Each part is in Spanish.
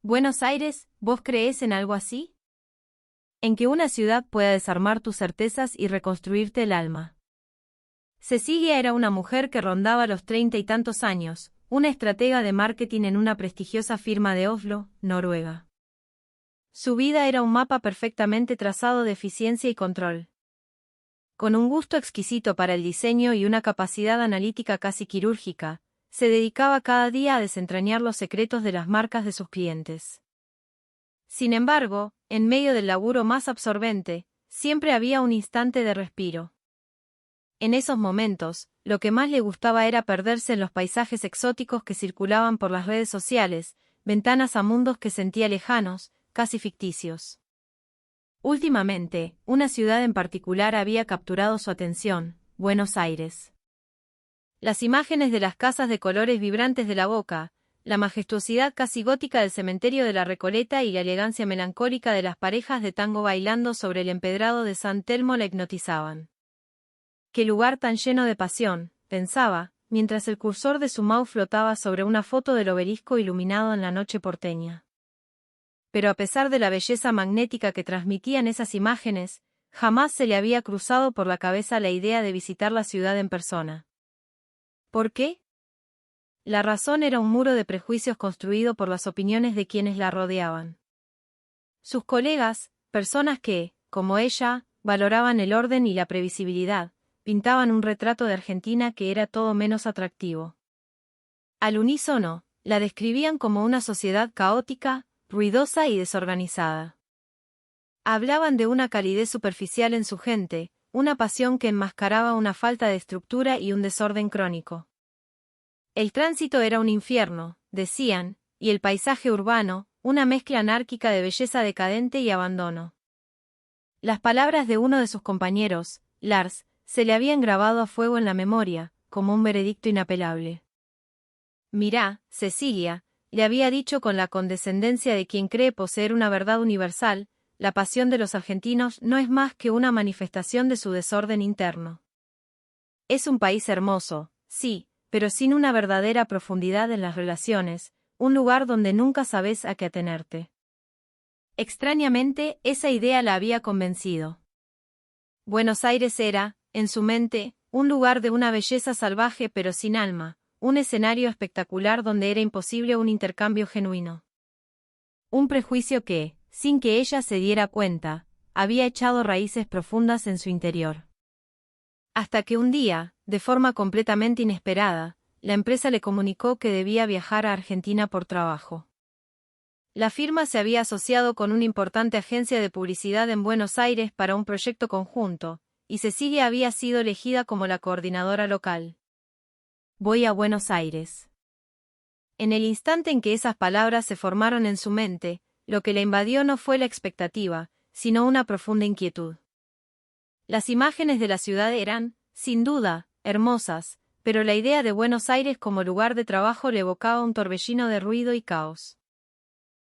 Buenos Aires, ¿vos creés en algo así? En que una ciudad pueda desarmar tus certezas y reconstruirte el alma. Cecilia era una mujer que rondaba los 30 y tantos años, una estratega de marketing en una prestigiosa firma de Oslo, Noruega. Su vida era un mapa perfectamente trazado de eficiencia y control. Con un gusto exquisito para el diseño y una capacidad analítica casi quirúrgica, se dedicaba cada día a desentrañar los secretos de las marcas de sus clientes. Sin embargo, en medio del laburo más absorbente, siempre había un instante de respiro. En esos momentos, lo que más le gustaba era perderse en los paisajes exóticos que circulaban por las redes sociales, ventanas a mundos que sentía lejanos, casi ficticios. Últimamente, una ciudad en particular había capturado su atención: Buenos Aires. Las imágenes de las casas de colores vibrantes de la Boca, la majestuosidad casi gótica del cementerio de la Recoleta y la elegancia melancólica de las parejas de tango bailando sobre el empedrado de San Telmo la hipnotizaban. ¡Qué lugar tan lleno de pasión!, pensaba, mientras el cursor de su mouse flotaba sobre una foto del obelisco iluminado en la noche porteña. Pero a pesar de la belleza magnética que transmitían esas imágenes, jamás se le había cruzado por la cabeza la idea de visitar la ciudad en persona. ¿Por qué? La razón era un muro de prejuicios construido por las opiniones de quienes la rodeaban. Sus colegas, personas que, como ella, valoraban el orden y la previsibilidad, pintaban un retrato de Argentina que era todo menos atractivo. Al unísono, la describían como una sociedad caótica, ruidosa y desorganizada. Hablaban de una calidez superficial en su gente, una pasión que enmascaraba una falta de estructura y un desorden crónico. El tránsito era un infierno, decían, y el paisaje urbano, una mezcla anárquica de belleza decadente y abandono. Las palabras de uno de sus compañeros, Lars, se le habían grabado a fuego en la memoria, como un veredicto inapelable. «Mirá, Cecilia», le había dicho con la condescendencia de quien cree poseer una verdad universal, la pasión de los argentinos no es más que una manifestación de su desorden interno. Es un país hermoso, sí, pero sin una verdadera profundidad en las relaciones, un lugar donde nunca sabes a qué atenerte. Extrañamente, esa idea la había convencido. Buenos Aires era, en su mente, un lugar de una belleza salvaje pero sin alma, un escenario espectacular donde era imposible un intercambio genuino. Un prejuicio que, sin que ella se diera cuenta, había echado raíces profundas en su interior. Hasta que un día, de forma completamente inesperada, la empresa le comunicó que debía viajar a Argentina por trabajo. La firma se había asociado con una importante agencia de publicidad en Buenos Aires para un proyecto conjunto, y Cecilia había sido elegida como la coordinadora local. «Voy a Buenos Aires». En el instante en que esas palabras se formaron en su mente, lo que la invadió no fue la expectativa, sino una profunda inquietud. Las imágenes de la ciudad eran, sin duda, hermosas, pero la idea de Buenos Aires como lugar de trabajo le evocaba un torbellino de ruido y caos.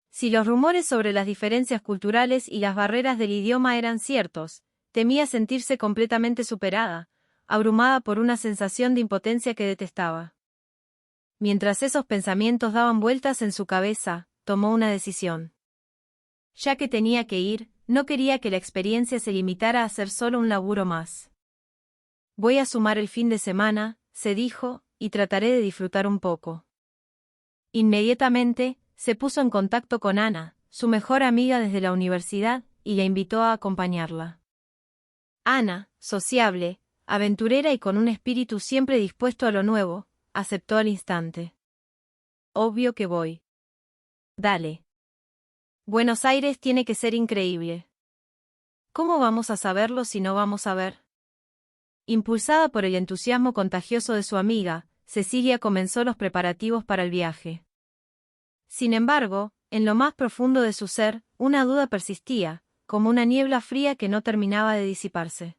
Si los rumores sobre las diferencias culturales y las barreras del idioma eran ciertos, temía sentirse completamente superada, abrumada por una sensación de impotencia que detestaba. Mientras esos pensamientos daban vueltas en su cabeza, tomó una decisión. Ya que tenía que ir, no quería que la experiencia se limitara a ser solo un laburo más. «Voy a sumar el fin de semana», se dijo, «y trataré de disfrutar un poco». Inmediatamente, se puso en contacto con Ana, su mejor amiga desde la universidad, y la invitó a acompañarla. Ana, sociable, aventurera y con un espíritu siempre dispuesto a lo nuevo, aceptó al instante. «Obvio que voy». «Dale. Buenos Aires tiene que ser increíble». «¿Cómo vamos a saberlo si no vamos a ver?». Impulsada por el entusiasmo contagioso de su amiga, Cecilia comenzó los preparativos para el viaje. Sin embargo, en lo más profundo de su ser, una duda persistía, como una niebla fría que no terminaba de disiparse.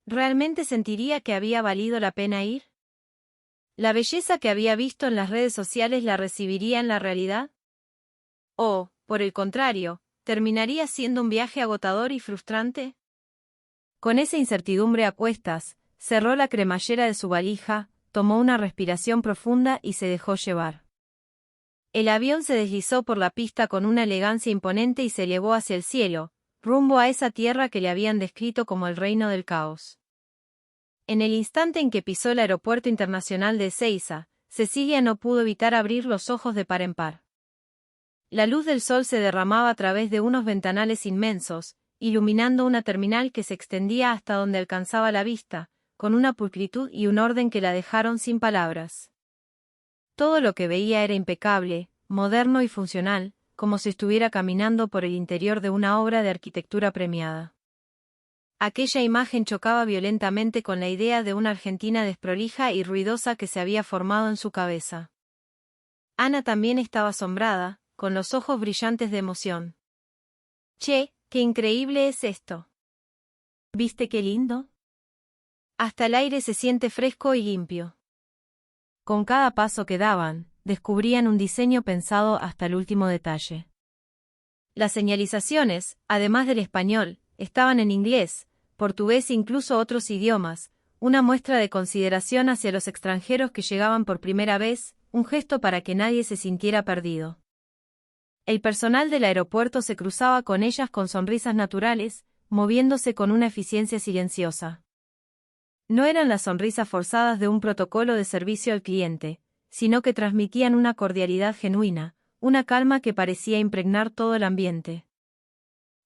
¿Realmente sentiría que había valido la pena ir? ¿La belleza que había visto en las redes sociales la recibiría en la realidad? ¿O, por el contrario, terminaría siendo un viaje agotador y frustrante? Con esa incertidumbre a cuestas, cerró la cremallera de su valija, tomó una respiración profunda y se dejó llevar. El avión se deslizó por la pista con una elegancia imponente y se elevó hacia el cielo, rumbo a esa tierra que le habían descrito como el reino del caos. En el instante en que pisó el aeropuerto internacional de Ezeiza, Cecilia no pudo evitar abrir los ojos de par en par. La luz del sol se derramaba a través de unos ventanales inmensos, iluminando una terminal que se extendía hasta donde alcanzaba la vista, con una pulcritud y un orden que la dejaron sin palabras. Todo lo que veía era impecable, moderno y funcional, como si estuviera caminando por el interior de una obra de arquitectura premiada. Aquella imagen chocaba violentamente con la idea de una Argentina desprolija y ruidosa que se había formado en su cabeza. Ana también estaba asombrada, con los ojos brillantes de emoción. «Che, qué increíble es esto. ¿Viste qué lindo? Hasta el aire se siente fresco y limpio». Con cada paso que daban, descubrían un diseño pensado hasta el último detalle. Las señalizaciones, además del español, estaban en inglés, portugués e incluso otros idiomas, una muestra de consideración hacia los extranjeros que llegaban por primera vez, un gesto para que nadie se sintiera perdido. El personal del aeropuerto se cruzaba con ellas con sonrisas naturales, moviéndose con una eficiencia silenciosa. No eran las sonrisas forzadas de un protocolo de servicio al cliente, sino que transmitían una cordialidad genuina, una calma que parecía impregnar todo el ambiente.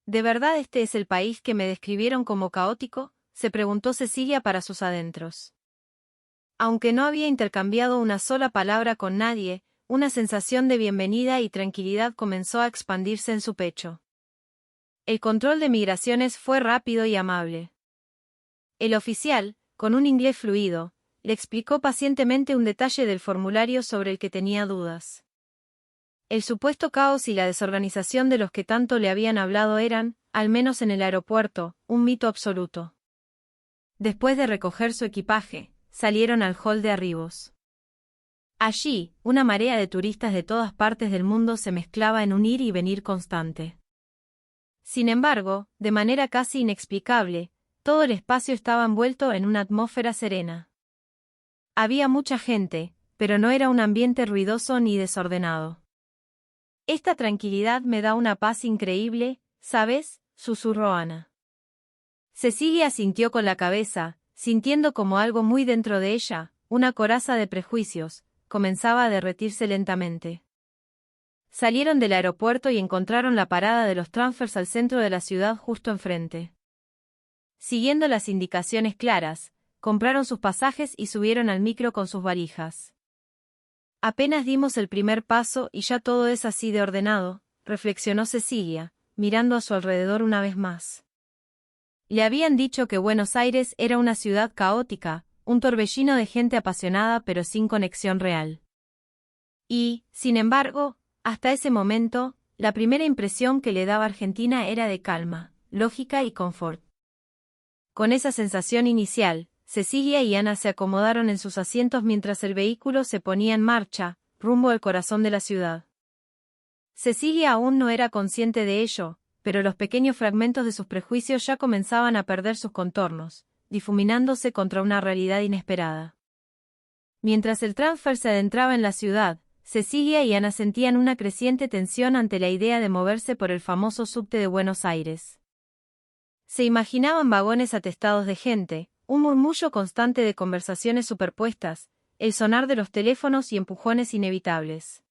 ¿De verdad este es el país que me describieron como caótico?, se preguntó Cecilia para sus adentros. Aunque no había intercambiado una sola palabra con nadie, una sensación de bienvenida y tranquilidad comenzó a expandirse en su pecho. El control de migraciones fue rápido y amable. El oficial, con un inglés fluido, le explicó pacientemente un detalle del formulario sobre el que tenía dudas. El supuesto caos y la desorganización de los que tanto le habían hablado eran, al menos en el aeropuerto, un mito absoluto. Después de recoger su equipaje, salieron al hall de arribos. Allí, una marea de turistas de todas partes del mundo se mezclaba en un ir y venir constante. Sin embargo, de manera casi inexplicable, todo el espacio estaba envuelto en una atmósfera serena. Había mucha gente, pero no era un ambiente ruidoso ni desordenado. «Esta tranquilidad me da una paz increíble, ¿sabes?», susurró Ana. Cecilia asintió con la cabeza, sintiendo como algo muy dentro de ella, una coraza de prejuicios, comenzaba a derretirse lentamente. Salieron del aeropuerto y encontraron la parada de los transfers al centro de la ciudad justo enfrente. Siguiendo las indicaciones claras, compraron sus pasajes y subieron al micro con sus valijas. Apenas dimos el primer paso y ya todo es así de ordenado, reflexionó Cecilia, mirando a su alrededor una vez más. Le habían dicho que Buenos Aires era una ciudad caótica, un torbellino de gente apasionada pero sin conexión real. Y, sin embargo, hasta ese momento, la primera impresión que le daba Argentina era de calma, lógica y confort. Con esa sensación inicial, Cecilia y Ana se acomodaron en sus asientos mientras el vehículo se ponía en marcha, rumbo al corazón de la ciudad. Cecilia aún no era consciente de ello, pero los pequeños fragmentos de sus prejuicios ya comenzaban a perder sus contornos, difuminándose contra una realidad inesperada. Mientras el transfer se adentraba en la ciudad, Cecilia y Ana sentían una creciente tensión ante la idea de moverse por el famoso subte de Buenos Aires. Se imaginaban vagones atestados de gente, un murmullo constante de conversaciones superpuestas, el sonar de los teléfonos y empujones inevitables.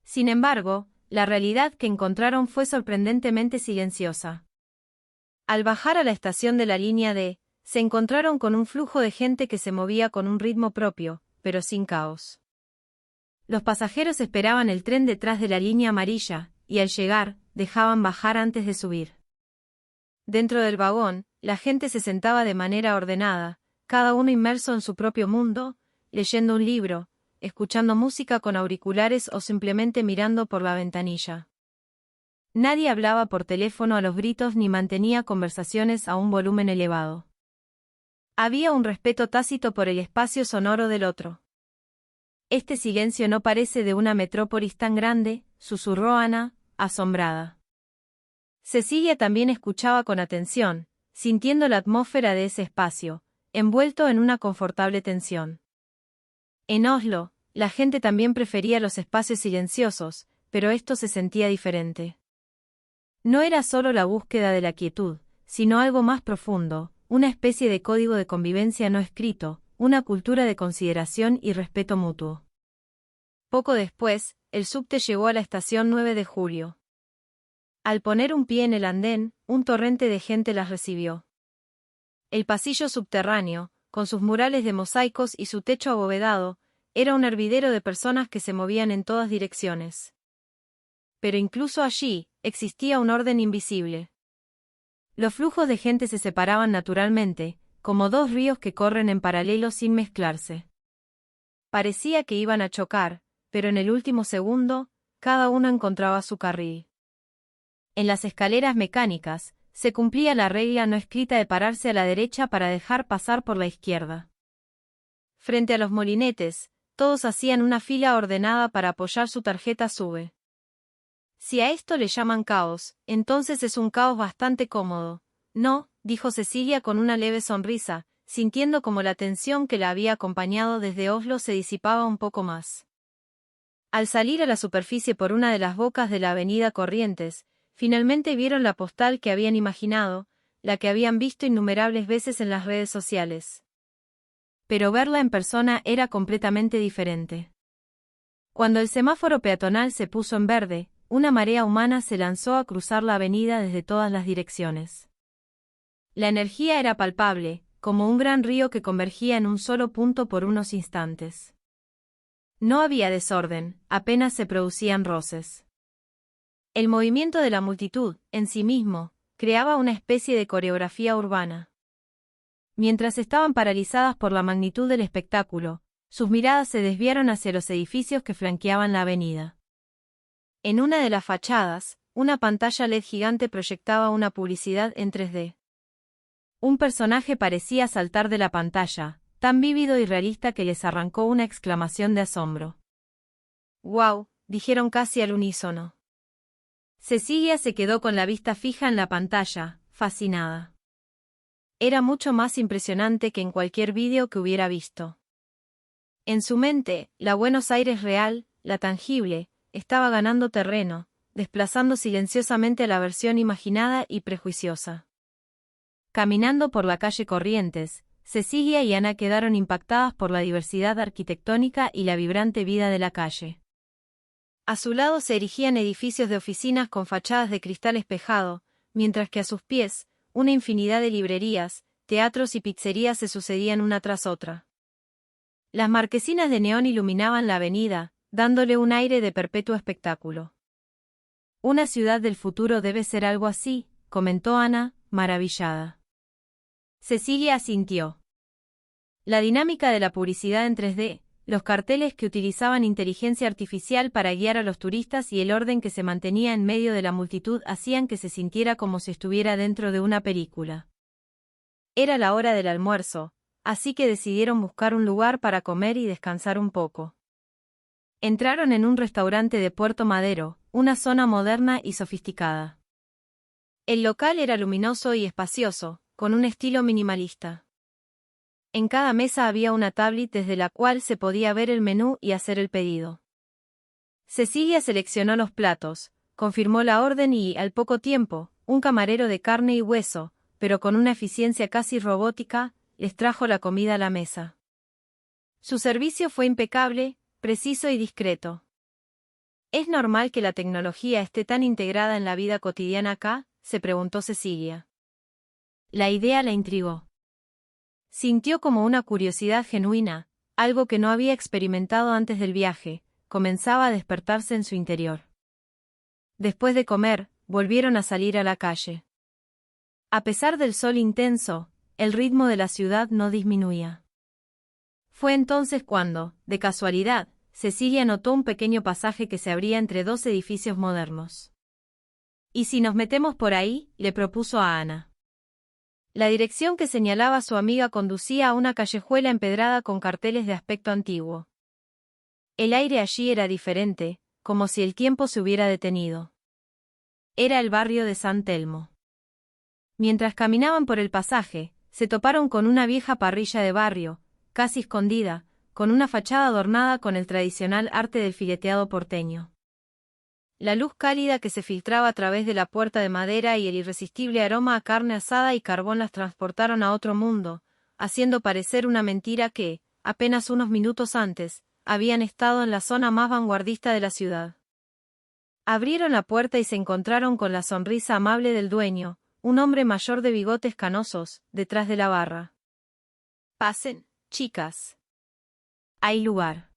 Sin embargo, la realidad que encontraron fue sorprendentemente silenciosa. Al bajar a la estación de la línea D, se encontraron con un flujo de gente que se movía con un ritmo propio, pero sin caos. Los pasajeros esperaban el tren detrás de la línea amarilla, y al llegar, dejaban bajar antes de subir. Dentro del vagón, la gente se sentaba de manera ordenada, cada uno inmerso en su propio mundo, leyendo un libro, escuchando música con auriculares o simplemente mirando por la ventanilla. Nadie hablaba por teléfono a los gritos ni mantenía conversaciones a un volumen elevado. Había un respeto tácito por el espacio sonoro del otro. «Este silencio no parece de una metrópolis tan grande», susurró Ana, asombrada. Cecilia también escuchaba con atención, sintiendo la atmósfera de ese espacio, envuelto en una confortable tensión. En Oslo, la gente también prefería los espacios silenciosos, pero esto se sentía diferente. No era solo la búsqueda de la quietud, sino algo más profundo, una especie de código de convivencia no escrito, una cultura de consideración y respeto mutuo. Poco después, el subte llegó a la estación 9 de julio. Al poner un pie en el andén, un torrente de gente las recibió. El pasillo subterráneo, con sus murales de mosaicos y su techo abovedado, era un hervidero de personas que se movían en todas direcciones. Pero incluso allí, existía un orden invisible. Los flujos de gente se separaban naturalmente, como dos ríos que corren en paralelo sin mezclarse. Parecía que iban a chocar, pero en el último segundo, cada uno encontraba su carril. En las escaleras mecánicas, se cumplía la regla no escrita de pararse a la derecha para dejar pasar por la izquierda. Frente a los molinetes, todos hacían una fila ordenada para apoyar su tarjeta SUBE. Si a esto le llaman caos, entonces es un caos bastante cómodo. No, dijo Cecilia con una leve sonrisa, sintiendo como la tensión que la había acompañado desde Oslo se disipaba un poco más. Al salir a la superficie por una de las bocas de la avenida Corrientes, finalmente vieron la postal que habían imaginado, la que habían visto innumerables veces en las redes sociales. Pero verla en persona era completamente diferente. Cuando el semáforo peatonal se puso en verde, una marea humana se lanzó a cruzar la avenida desde todas las direcciones. La energía era palpable, como un gran río que convergía en un solo punto por unos instantes. No había desorden, apenas se producían roces. El movimiento de la multitud, en sí mismo, creaba una especie de coreografía urbana. Mientras estaban paralizadas por la magnitud del espectáculo, sus miradas se desviaron hacia los edificios que flanqueaban la avenida. En una de las fachadas, una pantalla LED gigante proyectaba una publicidad en 3D. Un personaje parecía saltar de la pantalla, tan vívido y realista que les arrancó una exclamación de asombro. «¡Guau!», dijeron casi al unísono. Cecilia se quedó con la vista fija en la pantalla, fascinada. Era mucho más impresionante que en cualquier vídeo que hubiera visto. En su mente, la Buenos Aires real, la tangible, estaba ganando terreno, desplazando silenciosamente a la versión imaginada y prejuiciosa. Caminando por la calle Corrientes, Cecilia y Ana quedaron impactadas por la diversidad arquitectónica y la vibrante vida de la calle. A su lado se erigían edificios de oficinas con fachadas de cristal espejado, mientras que a sus pies, una infinidad de librerías, teatros y pizzerías se sucedían una tras otra. Las marquesinas de neón iluminaban la avenida, dándole un aire de perpetuo espectáculo. «Una ciudad del futuro debe ser algo así», comentó Ana, maravillada. Cecilia asintió. La dinámica de la publicidad en 3D, los carteles que utilizaban inteligencia artificial para guiar a los turistas y el orden que se mantenía en medio de la multitud hacían que se sintiera como si estuviera dentro de una película. Era la hora del almuerzo, así que decidieron buscar un lugar para comer y descansar un poco. Entraron en un restaurante de Puerto Madero, una zona moderna y sofisticada. El local era luminoso y espacioso, con un estilo minimalista. En cada mesa había una tablet desde la cual se podía ver el menú y hacer el pedido. Cecilia seleccionó los platos, confirmó la orden y, al poco tiempo, un camarero de carne y hueso, pero con una eficiencia casi robótica, les trajo la comida a la mesa. Su servicio fue impecable, preciso y discreto. ¿Es normal que la tecnología esté tan integrada en la vida cotidiana acá?, se preguntó Cecilia. La idea la intrigó. Sintió como una curiosidad genuina, algo que no había experimentado antes del viaje, comenzaba a despertarse en su interior. Después de comer, volvieron a salir a la calle. A pesar del sol intenso, el ritmo de la ciudad no disminuía. Fue entonces cuando, de casualidad, Cecilia notó un pequeño pasaje que se abría entre dos edificios modernos. «¿Y si nos metemos por ahí?», le propuso a Ana. La dirección que señalaba su amiga conducía a una callejuela empedrada con carteles de aspecto antiguo. El aire allí era diferente, como si el tiempo se hubiera detenido. Era el barrio de San Telmo. Mientras caminaban por el pasaje, se toparon con una vieja parrilla de barrio, casi escondida, con una fachada adornada con el tradicional arte del fileteado porteño. La luz cálida que se filtraba a través de la puerta de madera y el irresistible aroma a carne asada y carbón las transportaron a otro mundo, haciendo parecer una mentira que, apenas unos minutos antes, habían estado en la zona más vanguardista de la ciudad. Abrieron la puerta y se encontraron con la sonrisa amable del dueño, un hombre mayor de bigotes canosos, detrás de la barra. «Pasen, chicas. Hay lugar».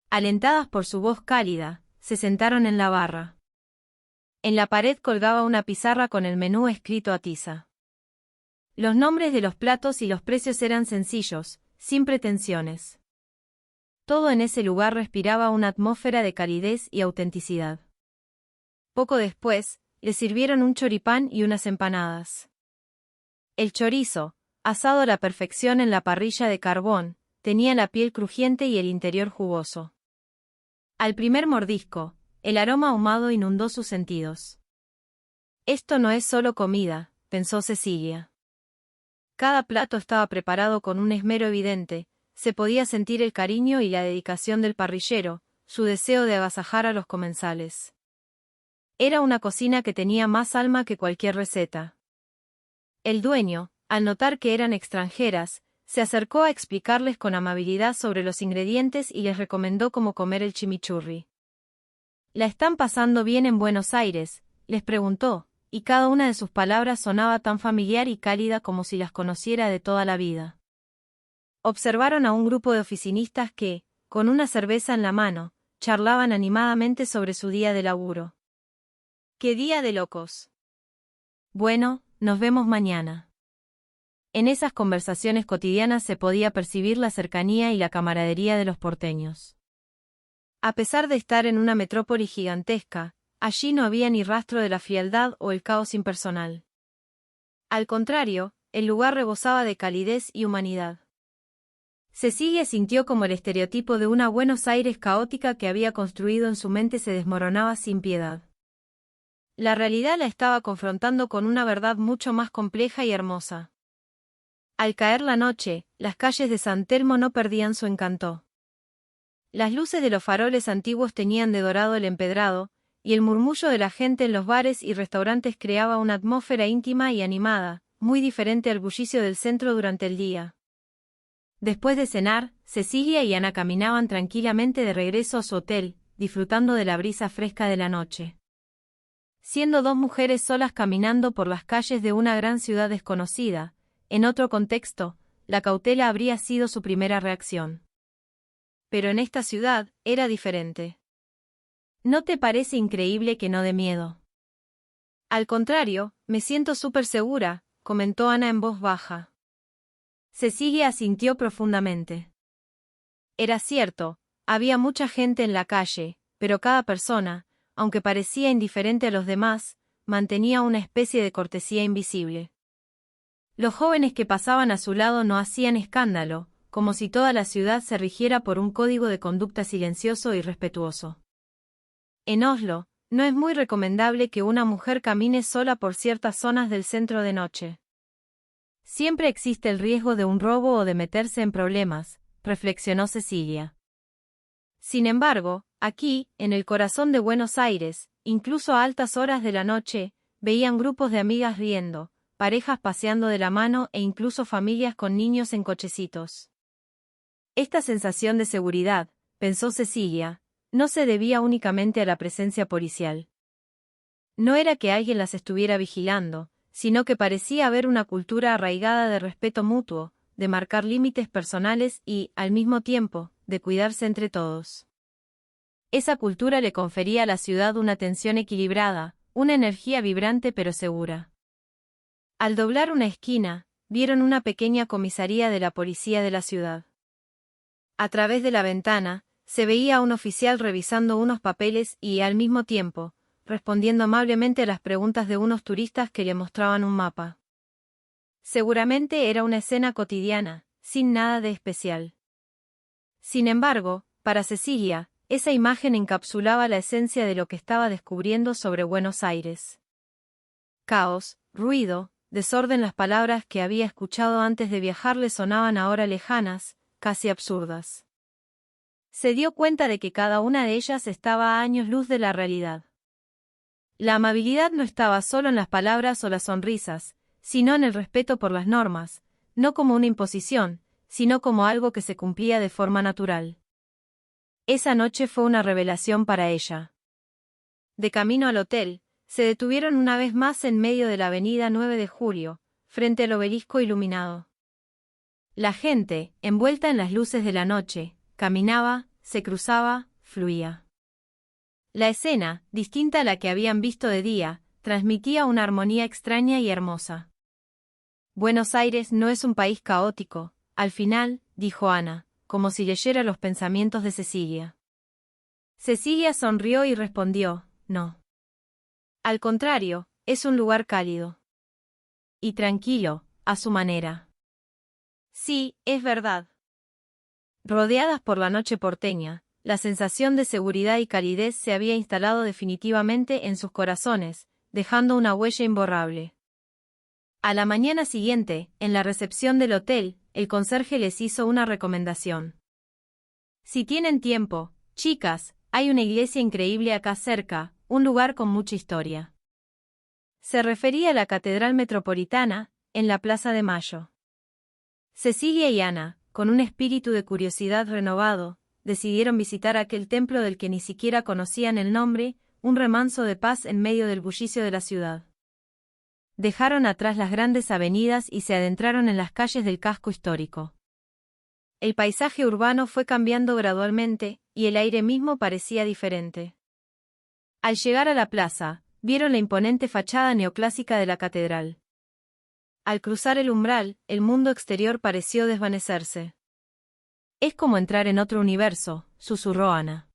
Alentadas por su voz cálida, se sentaron en la barra. En la pared colgaba una pizarra con el menú escrito a tiza. Los nombres de los platos y los precios eran sencillos, sin pretensiones. Todo en ese lugar respiraba una atmósfera de calidez y autenticidad. Poco después, le sirvieron un choripán y unas empanadas. El chorizo, asado a la perfección en la parrilla de carbón, tenía la piel crujiente y el interior jugoso. Al primer mordisco, el aroma ahumado inundó sus sentidos. Esto no es solo comida, pensó Cecilia. Cada plato estaba preparado con un esmero evidente, se podía sentir el cariño y la dedicación del parrillero, su deseo de agasajar a los comensales. Era una cocina que tenía más alma que cualquier receta. El dueño, al notar que eran extranjeras, se acercó a explicarles con amabilidad sobre los ingredientes y les recomendó cómo comer el chimichurri. ¿La están pasando bien en Buenos Aires?, les preguntó, y cada una de sus palabras sonaba tan familiar y cálida como si las conociera de toda la vida. Observaron a un grupo de oficinistas que, con una cerveza en la mano, charlaban animadamente sobre su día de laburo. ¡Qué día de locos! Bueno, nos vemos mañana. En esas conversaciones cotidianas se podía percibir la cercanía y la camaradería de los porteños. A pesar de estar en una metrópoli gigantesca, allí no había ni rastro de la frialdad o el caos impersonal. Al contrario, el lugar rebosaba de calidez y humanidad. Cecilia sintió como el estereotipo de una Buenos Aires caótica que había construido en su mente se desmoronaba sin piedad. La realidad la estaba confrontando con una verdad mucho más compleja y hermosa. Al caer la noche, las calles de San Telmo no perdían su encanto. Las luces de los faroles antiguos teñían de dorado el empedrado, y el murmullo de la gente en los bares y restaurantes creaba una atmósfera íntima y animada, muy diferente al bullicio del centro durante el día. Después de cenar, Cecilia y Ana caminaban tranquilamente de regreso a su hotel, disfrutando de la brisa fresca de la noche. Siendo dos mujeres solas caminando por las calles de una gran ciudad desconocida, en otro contexto, la cautela habría sido su primera reacción. Pero en esta ciudad, era diferente. ¿No te parece increíble que no dé miedo? Al contrario, me siento súper segura, comentó Ana en voz baja. Cecilia asintió profundamente. Era cierto, había mucha gente en la calle, pero cada persona, aunque parecía indiferente a los demás, mantenía una especie de cortesía invisible. Los jóvenes que pasaban a su lado no hacían escándalo, como si toda la ciudad se rigiera por un código de conducta silencioso y respetuoso. En Oslo, no es muy recomendable que una mujer camine sola por ciertas zonas del centro de noche. Siempre existe el riesgo de un robo o de meterse en problemas, reflexionó Cecilia. Sin embargo, aquí, en el corazón de Buenos Aires, incluso a altas horas de la noche, veían grupos de amigas riendo, parejas paseando de la mano e incluso familias con niños en cochecitos. Esta sensación de seguridad, pensó Cecilia, no se debía únicamente a la presencia policial. No era que alguien las estuviera vigilando, sino que parecía haber una cultura arraigada de respeto mutuo, de marcar límites personales y, al mismo tiempo, de cuidarse entre todos. Esa cultura le confería a la ciudad una tensión equilibrada, una energía vibrante pero segura. Al doblar una esquina, vieron una pequeña comisaría de la policía de la ciudad. A través de la ventana, se veía a un oficial revisando unos papeles y, al mismo tiempo, respondiendo amablemente a las preguntas de unos turistas que le mostraban un mapa. Seguramente era una escena cotidiana, sin nada de especial. Sin embargo, para Cecilia, esa imagen encapsulaba la esencia de lo que estaba descubriendo sobre Buenos Aires. Caos, ruido, desorden. Las palabras que había escuchado antes de viajar le sonaban ahora lejanas, casi absurdas. Se dio cuenta de que cada una de ellas estaba a años luz de la realidad. La amabilidad no estaba solo en las palabras o las sonrisas, sino en el respeto por las normas, no como una imposición, sino como algo que se cumplía de forma natural. Esa noche fue una revelación para ella. De camino al hotel, se detuvieron una vez más en medio de la avenida 9 de Julio, frente al obelisco iluminado. La gente, envuelta en las luces de la noche, caminaba, se cruzaba, fluía. La escena, distinta a la que habían visto de día, transmitía una armonía extraña y hermosa. Buenos Aires no es un país caótico, al final, dijo Ana, como si leyera los pensamientos de Cecilia. Cecilia sonrió y respondió, no. Al contrario, es un lugar cálido. Y tranquilo, a su manera. Sí, es verdad. Rodeadas por la noche porteña, la sensación de seguridad y calidez se había instalado definitivamente en sus corazones, dejando una huella imborrable. A la mañana siguiente, en la recepción del hotel, el conserje les hizo una recomendación. Si tienen tiempo, chicas, hay una iglesia increíble acá cerca, un lugar con mucha historia. Se refería a la Catedral Metropolitana, en la Plaza de Mayo. Cecilia y Ana, con un espíritu de curiosidad renovado, decidieron visitar aquel templo del que ni siquiera conocían el nombre, un remanso de paz en medio del bullicio de la ciudad. Dejaron atrás las grandes avenidas y se adentraron en las calles del casco histórico. El paisaje urbano fue cambiando gradualmente, y el aire mismo parecía diferente. Al llegar a la plaza, vieron la imponente fachada neoclásica de la catedral. Al cruzar el umbral, el mundo exterior pareció desvanecerse. Es como entrar en otro universo, susurró Ana.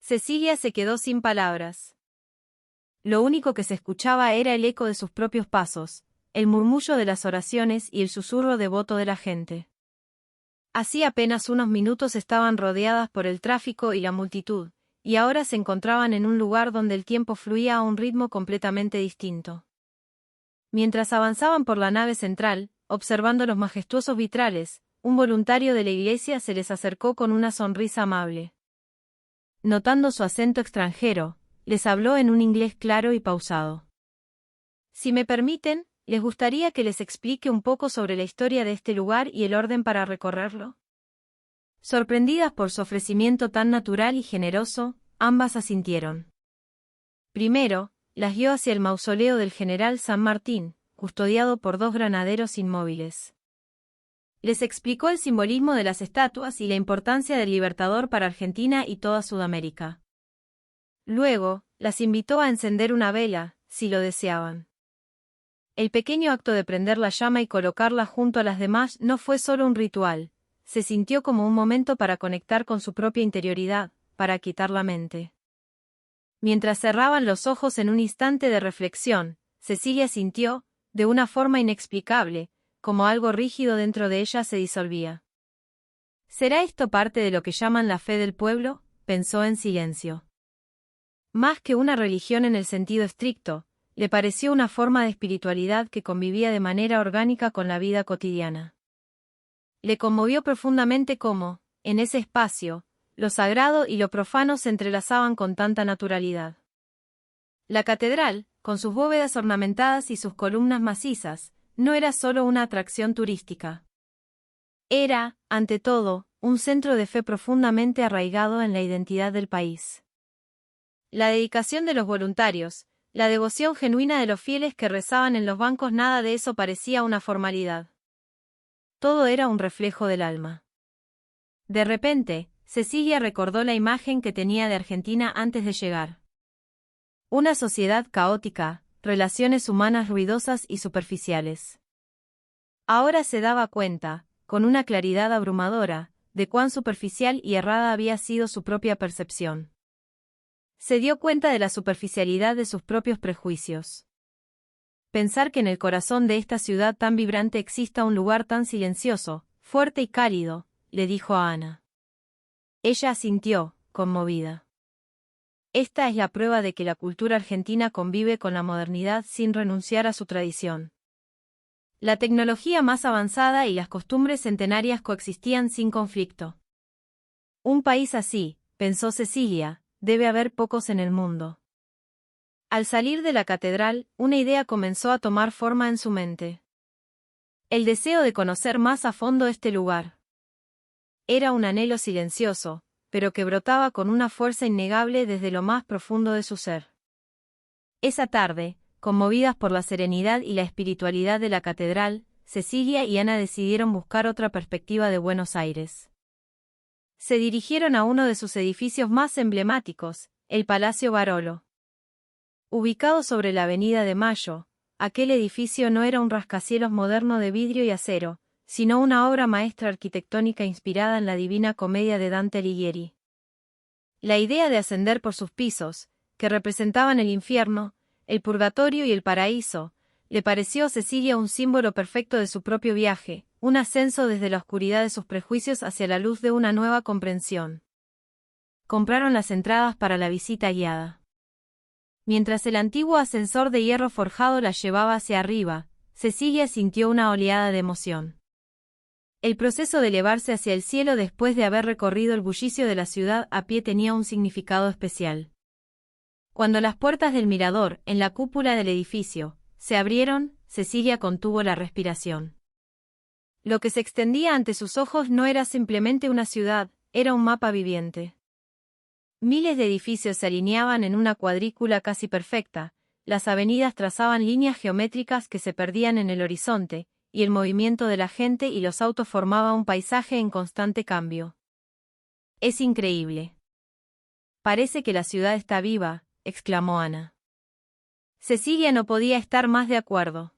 Cecilia se quedó sin palabras. Lo único que se escuchaba era el eco de sus propios pasos, el murmullo de las oraciones y el susurro devoto de la gente. Hacía apenas unos minutos estaban rodeadas por el tráfico y la multitud, y ahora se encontraban en un lugar donde el tiempo fluía a un ritmo completamente distinto. Mientras avanzaban por la nave central, observando los majestuosos vitrales, un voluntario de la iglesia se les acercó con una sonrisa amable. Notando su acento extranjero, les habló en un inglés claro y pausado. Si me permiten, ¿les gustaría que les explique un poco sobre la historia de este lugar y el orden para recorrerlo? Sorprendidas por su ofrecimiento tan natural y generoso, ambas asintieron. Primero, las guió hacia el mausoleo del general San Martín, custodiado por dos granaderos inmóviles. Les explicó el simbolismo de las estatuas y la importancia del Libertador para Argentina y toda Sudamérica. Luego, las invitó a encender una vela, si lo deseaban. El pequeño acto de prender la llama y colocarla junto a las demás no fue solo un ritual, se sintió como un momento para conectar con su propia interioridad, para quitar la mente. Mientras cerraban los ojos en un instante de reflexión, Cecilia sintió, de una forma inexplicable, como algo rígido dentro de ella se disolvía. ¿Será esto parte de lo que llaman la fe del pueblo?, pensó en silencio. Más que una religión en el sentido estricto, le pareció una forma de espiritualidad que convivía de manera orgánica con la vida cotidiana. Le conmovió profundamente cómo, en ese espacio, lo sagrado y lo profano se entrelazaban con tanta naturalidad. La catedral, con sus bóvedas ornamentadas y sus columnas macizas, no era solo una atracción turística. Era, ante todo, un centro de fe profundamente arraigado en la identidad del país. La dedicación de los voluntarios, la devoción genuina de los fieles que rezaban en los bancos, nada de eso parecía una formalidad. Todo era un reflejo del alma. De repente, Cecilia recordó la imagen que tenía de Argentina antes de llegar. Una sociedad caótica, relaciones humanas ruidosas y superficiales. Ahora se daba cuenta, con una claridad abrumadora, de cuán superficial y errada había sido su propia percepción. Se dio cuenta de la superficialidad de sus propios prejuicios. Pensar que en el corazón de esta ciudad tan vibrante exista un lugar tan silencioso, fuerte y cálido, le dijo a Ana. Ella asintió, conmovida. Esta es la prueba de que la cultura argentina convive con la modernidad sin renunciar a su tradición. La tecnología más avanzada y las costumbres centenarias coexistían sin conflicto. Un país así, pensó Cecilia, debe haber pocos en el mundo. Al salir de la catedral, una idea comenzó a tomar forma en su mente. El deseo de conocer más a fondo este lugar. Era un anhelo silencioso, pero que brotaba con una fuerza innegable desde lo más profundo de su ser. Esa tarde, conmovidas por la serenidad y la espiritualidad de la catedral, Cecilia y Ana decidieron buscar otra perspectiva de Buenos Aires. Se dirigieron a uno de sus edificios más emblemáticos, el Palacio Barolo. Ubicado sobre la Avenida de Mayo, aquel edificio no era un rascacielos moderno de vidrio y acero, sino una obra maestra arquitectónica inspirada en la Divina Comedia de Dante Alighieri. La idea de ascender por sus pisos, que representaban el infierno, el purgatorio y el paraíso, le pareció a Cecilia un símbolo perfecto de su propio viaje, un ascenso desde la oscuridad de sus prejuicios hacia la luz de una nueva comprensión. Compraron las entradas para la visita guiada. Mientras el antiguo ascensor de hierro forjado la llevaba hacia arriba, Cecilia sintió una oleada de emoción. El proceso de elevarse hacia el cielo después de haber recorrido el bullicio de la ciudad a pie tenía un significado especial. Cuando las puertas del mirador, en la cúpula del edificio, se abrieron, Cecilia contuvo la respiración. Lo que se extendía ante sus ojos no era simplemente una ciudad, era un mapa viviente. Miles de edificios se alineaban en una cuadrícula casi perfecta, las avenidas trazaban líneas geométricas que se perdían en el horizonte, y el movimiento de la gente y los autos formaba un paisaje en constante cambio. Es increíble. Parece que la ciudad está viva, exclamó Ana. Cecilia no podía estar más de acuerdo.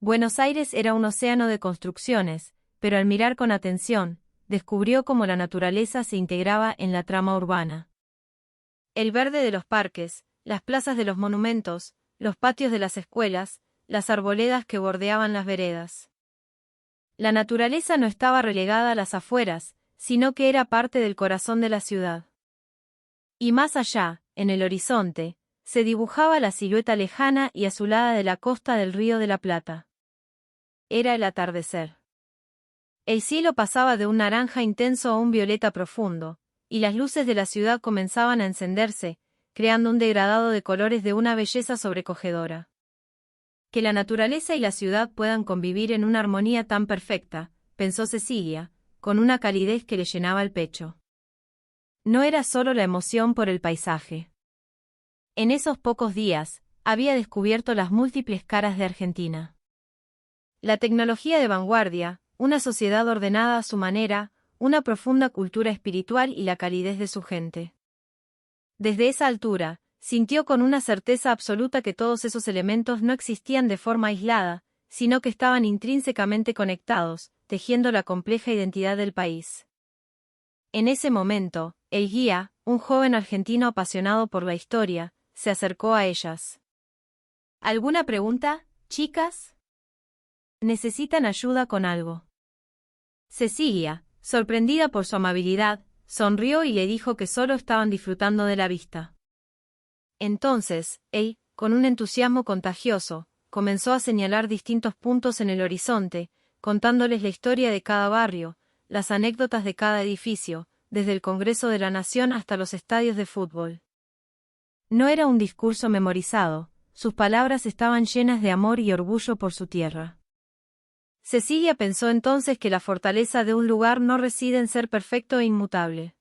Buenos Aires era un océano de construcciones, pero al mirar con atención, descubrió cómo la naturaleza se integraba en la trama urbana. El verde de los parques, las plazas de los monumentos, los patios de las escuelas, las arboledas que bordeaban las veredas. La naturaleza no estaba relegada a las afueras, sino que era parte del corazón de la ciudad. Y más allá, en el horizonte, se dibujaba la silueta lejana y azulada de la costa del Río de la Plata. Era el atardecer. El cielo pasaba de un naranja intenso a un violeta profundo, y las luces de la ciudad comenzaban a encenderse, creando un degradado de colores de una belleza sobrecogedora. Que la naturaleza y la ciudad puedan convivir en una armonía tan perfecta, pensó Cecilia, con una calidez que le llenaba el pecho. No era solo la emoción por el paisaje. En esos pocos días, había descubierto las múltiples caras de Argentina. La tecnología de vanguardia, una sociedad ordenada a su manera, una profunda cultura espiritual y la calidez de su gente. Desde esa altura, sintió con una certeza absoluta que todos esos elementos no existían de forma aislada, sino que estaban intrínsecamente conectados, tejiendo la compleja identidad del país. En ese momento, el guía, un joven argentino apasionado por la historia, se acercó a ellas. ¿Alguna pregunta, chicas? ¿Necesitan ayuda con algo? Cecilia, sorprendida por su amabilidad, sonrió y le dijo que solo estaban disfrutando de la vista. Entonces, él, con un entusiasmo contagioso, comenzó a señalar distintos puntos en el horizonte, contándoles la historia de cada barrio, las anécdotas de cada edificio, desde el Congreso de la Nación hasta los estadios de fútbol. No era un discurso memorizado, sus palabras estaban llenas de amor y orgullo por su tierra. Cecilia pensó entonces que la fortaleza de un lugar no reside en ser perfecto e inmutable.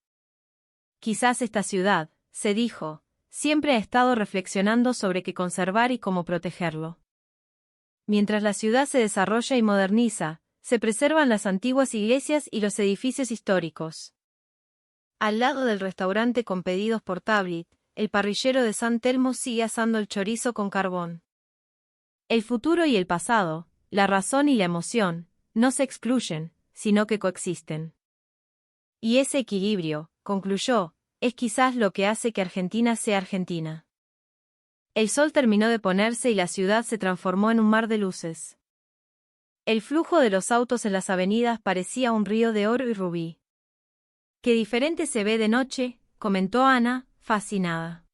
Quizás esta ciudad, se dijo, siempre ha estado reflexionando sobre qué conservar y cómo protegerlo. Mientras la ciudad se desarrolla y moderniza, se preservan las antiguas iglesias y los edificios históricos. Al lado del restaurante con pedidos por tablet, el parrillero de San Telmo sigue asando el chorizo con carbón. El futuro y el pasado, la razón y la emoción, no se excluyen, sino que coexisten. Y ese equilibrio, concluyó, es quizás lo que hace que Argentina sea Argentina. El sol terminó de ponerse y la ciudad se transformó en un mar de luces. El flujo de los autos en las avenidas parecía un río de oro y rubí. «Qué diferente se ve de noche», comentó Ana, fascinada.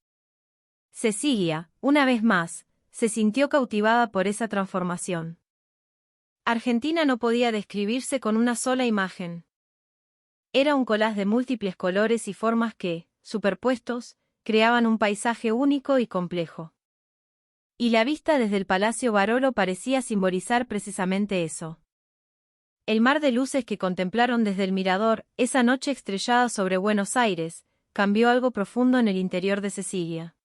Cecilia, una vez más, se sintió cautivada por esa transformación. Argentina no podía describirse con una sola imagen. Era un collage de múltiples colores y formas que, superpuestos, creaban un paisaje único y complejo. Y la vista desde el Palacio Barolo parecía simbolizar precisamente eso. El mar de luces que contemplaron desde el mirador, esa noche estrellada sobre Buenos Aires, cambió algo profundo en el interior de Cecilia.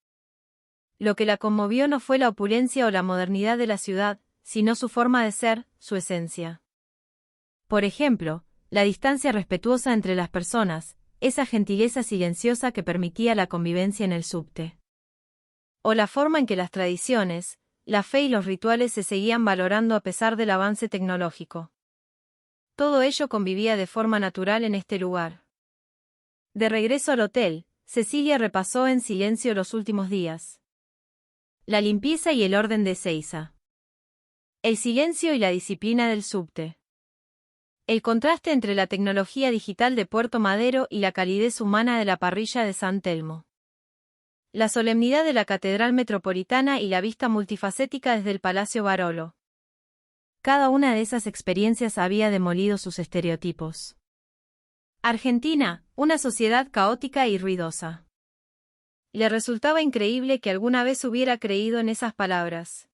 Lo que la conmovió no fue la opulencia o la modernidad de la ciudad, sino su forma de ser, su esencia. Por ejemplo, la distancia respetuosa entre las personas, esa gentileza silenciosa que permitía la convivencia en el subte. O la forma en que las tradiciones, la fe y los rituales se seguían valorando a pesar del avance tecnológico. Todo ello convivía de forma natural en este lugar. De regreso al hotel, Cecilia repasó en silencio los últimos días. La limpieza y el orden de Ezeiza. El silencio y la disciplina del subte. El contraste entre la tecnología digital de Puerto Madero y la calidez humana de la parrilla de San Telmo. La solemnidad de la Catedral Metropolitana y la vista multifacética desde el Palacio Barolo. Cada una de esas experiencias había demolido sus estereotipos. Argentina, una sociedad caótica y ruidosa. Le resultaba increíble que alguna vez hubiera creído en esas palabras.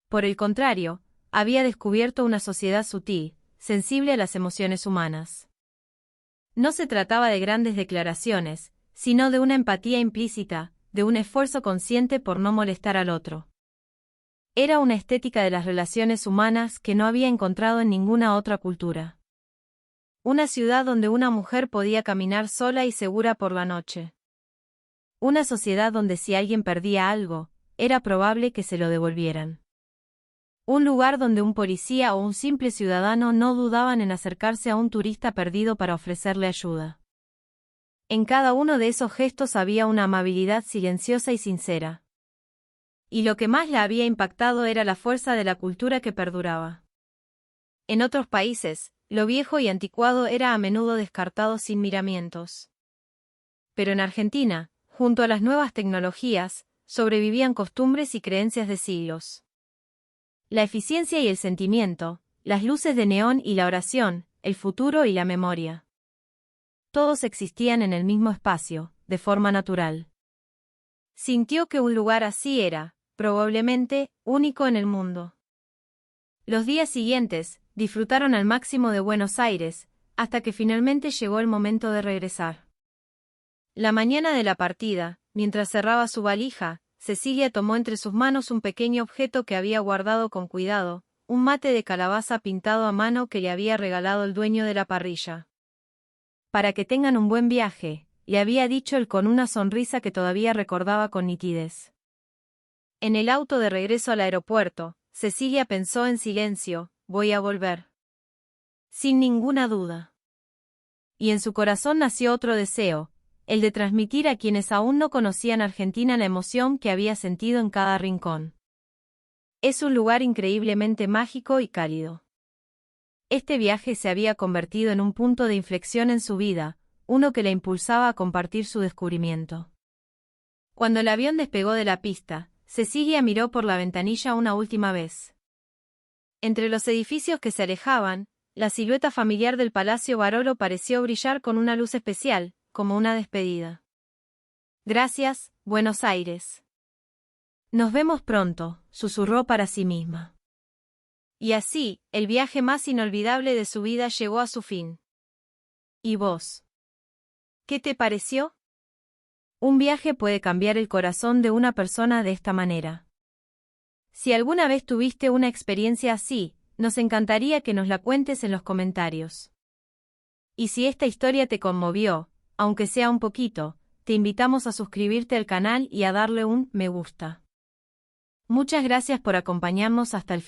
Por el contrario, había descubierto una sociedad sutil, sensible a las emociones humanas. No se trataba de grandes declaraciones, sino de una empatía implícita, de un esfuerzo consciente por no molestar al otro. Era una estética de las relaciones humanas que no había encontrado en ninguna otra cultura. Una ciudad donde una mujer podía caminar sola y segura por la noche. Una sociedad donde si alguien perdía algo, era probable que se lo devolvieran. Un lugar donde un policía o un simple ciudadano no dudaban en acercarse a un turista perdido para ofrecerle ayuda. En cada uno de esos gestos había una amabilidad silenciosa y sincera. Y lo que más la había impactado era la fuerza de la cultura que perduraba. En otros países, lo viejo y anticuado era a menudo descartado sin miramientos. Pero en Argentina, junto a las nuevas tecnologías, sobrevivían costumbres y creencias de siglos. La eficiencia y el sentimiento, las luces de neón y la oración, el futuro y la memoria. Todos existían en el mismo espacio, de forma natural. Sintió que un lugar así era, probablemente, único en el mundo. Los días siguientes, disfrutaron al máximo de Buenos Aires, hasta que finalmente llegó el momento de regresar. La mañana de la partida, mientras cerraba su valija, Cecilia tomó entre sus manos un pequeño objeto que había guardado con cuidado, un mate de calabaza pintado a mano que le había regalado el dueño de la parrilla. Para que tengan un buen viaje, le había dicho él con una sonrisa que todavía recordaba con nitidez. En el auto de regreso al aeropuerto, Cecilia pensó en silencio, voy a volver. Sin ninguna duda. Y en su corazón nació otro deseo, el de transmitir a quienes aún no conocían Argentina la emoción que había sentido en cada rincón. Es un lugar increíblemente mágico y cálido. Este viaje se había convertido en un punto de inflexión en su vida, uno que la impulsaba a compartir su descubrimiento. Cuando el avión despegó de la pista, Cecilia miró por la ventanilla una última vez. Entre los edificios que se alejaban, la silueta familiar del Palacio Barolo pareció brillar con una luz especial, como una despedida. Gracias, Buenos Aires. Nos vemos pronto, susurró para sí misma. Y así, el viaje más inolvidable de su vida llegó a su fin. ¿Y vos? ¿Qué te pareció? Un viaje puede cambiar el corazón de una persona de esta manera. Si alguna vez tuviste una experiencia así, nos encantaría que nos la cuentes en los comentarios. Y si esta historia te conmovió, aunque sea un poquito, te invitamos a suscribirte al canal y a darle un me gusta. Muchas gracias por acompañarnos hasta el final.